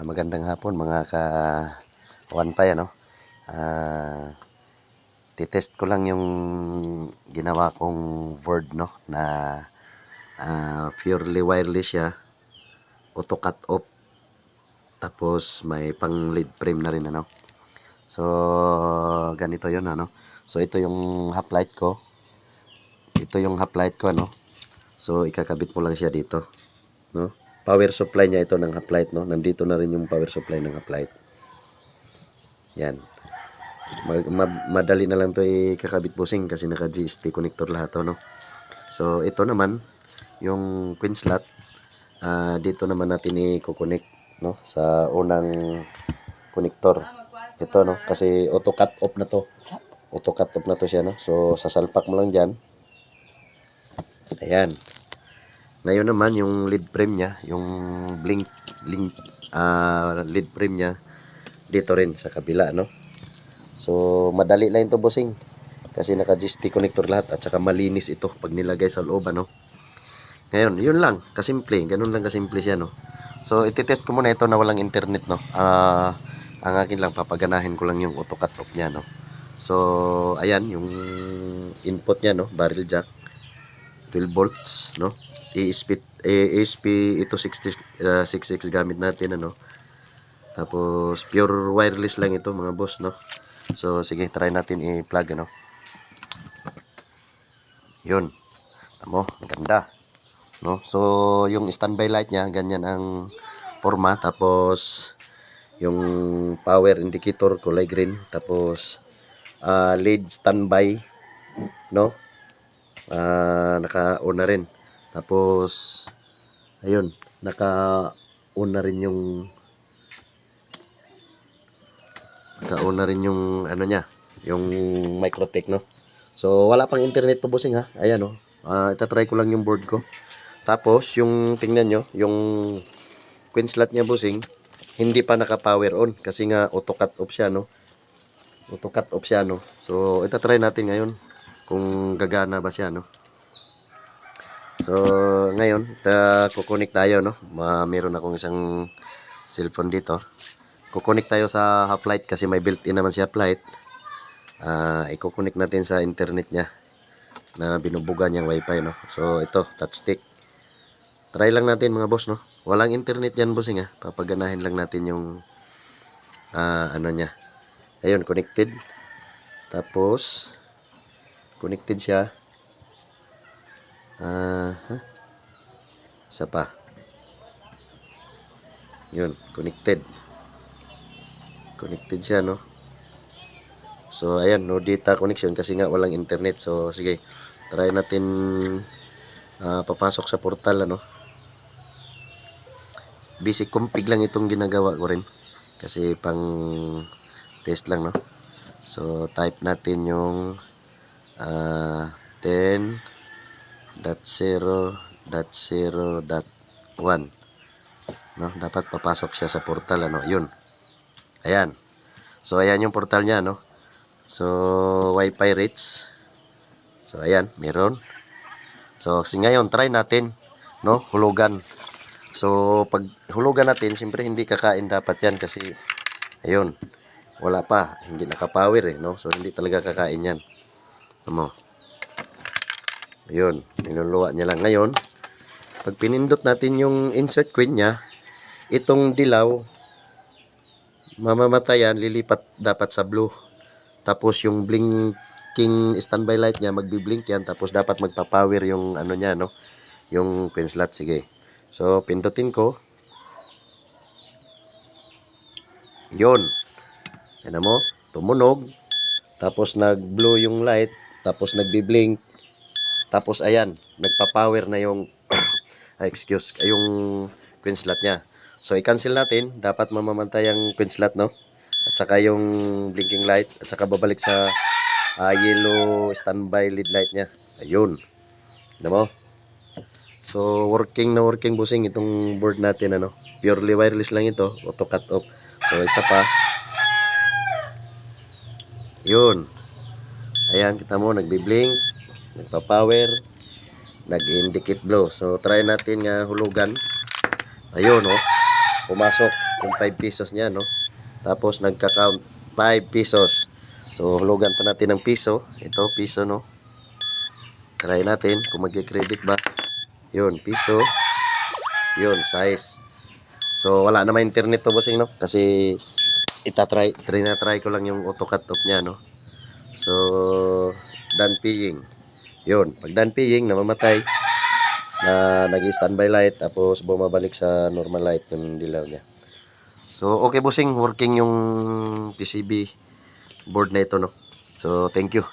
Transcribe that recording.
Magandang hapon mga ka-1Pi, ano? Titest ko lang yung ginawa kong board, no, na purely wireless siya, auto cut off, tapos may pang lead frame na rin, ano. So ganito yun, ano. So ito yung half light ko, ano. So ikakabit mo lang siya dito, no. Power supply niya ito ng half light, no. Nandito na rin yung power supply ng half light. Yan. Madali na lang to ikakabit, bossing, kasi naka GST connector lahat to, no. So ito naman yung queen slot. Dito naman natin i-connect, no, sa unang connector. Ito, no, kasi auto cut off na to. Auto cut off na to siya, no. So sasalpak mo lang diyan. Ayan. Ngayon naman yung lead frame niya, yung lead frame niya dito rin sa kabila, no. So madali lang ito, bossing, kasi naka GST connector lahat at saka malinis ito pag nilagay sa loob, ano. Ngayon, yun lang, kasimple, ganun lang kasimple siya, no. So ititest ko muna ito na walang internet, no. Ang akin lang, papaganahin ko lang yung auto cut off niya, no. So ayan yung input niya, no, barrel jack 12 volts, no. ESP ito 66 gamit natin, ano. Tapos pure wireless lang ito, mga boss, no. So sige, try natin i-plug, ano. Yun. Tamo, ganda, no. So yung standby light niya, ganyan ang forma. Tapos yung power indicator kulay green. Tapos LED standby, no. Naka-on na rin. Tapos ayun, naka-on na rin yung ano niya, yung Microtech, no. So wala pang internet to, bossing, ha. Ayan, no. Itatry ko lang yung board ko. Tapos yung tingnan nyo, yung queen slot niya, bossing, hindi pa naka-power on kasi nga auto cut off siya, no. Auto cut off siya, no. So itatry natin ngayon kung gagana ba siya, no. So ngayon, kukunik tayo, no. Meron akong isang cellphone dito. Kukunik tayo sa half light kasi may built-in naman si half light. Ikukunik natin sa internet niya na binubuga niyang wifi, no. So ito, touch stick. Try lang natin, mga boss, no. Walang internet yan, bossing, ha. Papaganahin lang natin yung ano niya. Ayun, connected. Tapos connected siya. Isa pa. Yun, connected. Connected siya, no. So ayan, no data connection kasi nga walang internet. So sige, try natin papasok sa portal, ano. Basic config lang itong ginagawa ko rin kasi pang test lang, no. So type natin yung 10.0.0.1, no. Dapat papasok siya sa portal, ano. Yun. Ayan. So ayan yung portal niya, no. So Wi-Fi rates. So ayan, meron. So ngayon try natin, no, hulugan. So pag hulugan natin, siyempre hindi kakain dapat yan kasi ayun, wala pa, hindi naka-power, no. So hindi talaga kakain yan. Tama. Ayun, niluluwa niya lang. Ngayon, pag pinindot natin yung insert queen niya, itong dilaw mamamatayan, lilipat dapat sa blue. Tapos yung blinking standby light niya, magbi-blink yan. Tapos dapat magpa-power yung ano niya, no, yung queen slot. Sige. So pindutin ko. Yun. Yan mo, tumunog. Tapos nag-blue yung light. Tapos nagbi-blink. Tapos ayan, nagpa-power na yung yung queen slot niya. So i-cancel natin, dapat mamamantay ang queen slot, no. At saka yung blinking light, at saka babalik sa yellow standby lead light niya. Ayun. Alam mo? So working na working, bossing, itong board natin, ano. Purely wireless lang ito, auto cut off. So isa pa. Yun. Ayan, kita mo, nagbi-blink, nagpa-power, nag-indicate blue. So try natin nga hulugan. Ayun, oh. pumasok yung 5 pesos niya, no? Tapos nagka-count 5 pesos. So, hulugan pa natin ng piso. Ito, piso, no? Try natin kung mag-credit ba. Yun, piso. Yun, size. So, wala naman internet to, bossing, no? Kasi, try ko lang yung auto cut off niya, no? So, done paying. Yun, pag done paying, namamatay. Na nag-standby light, tapos bumabalik sa normal light yung dilaw niya. So, okay, bossing, working yung PCB board na ito, no? So, thank you.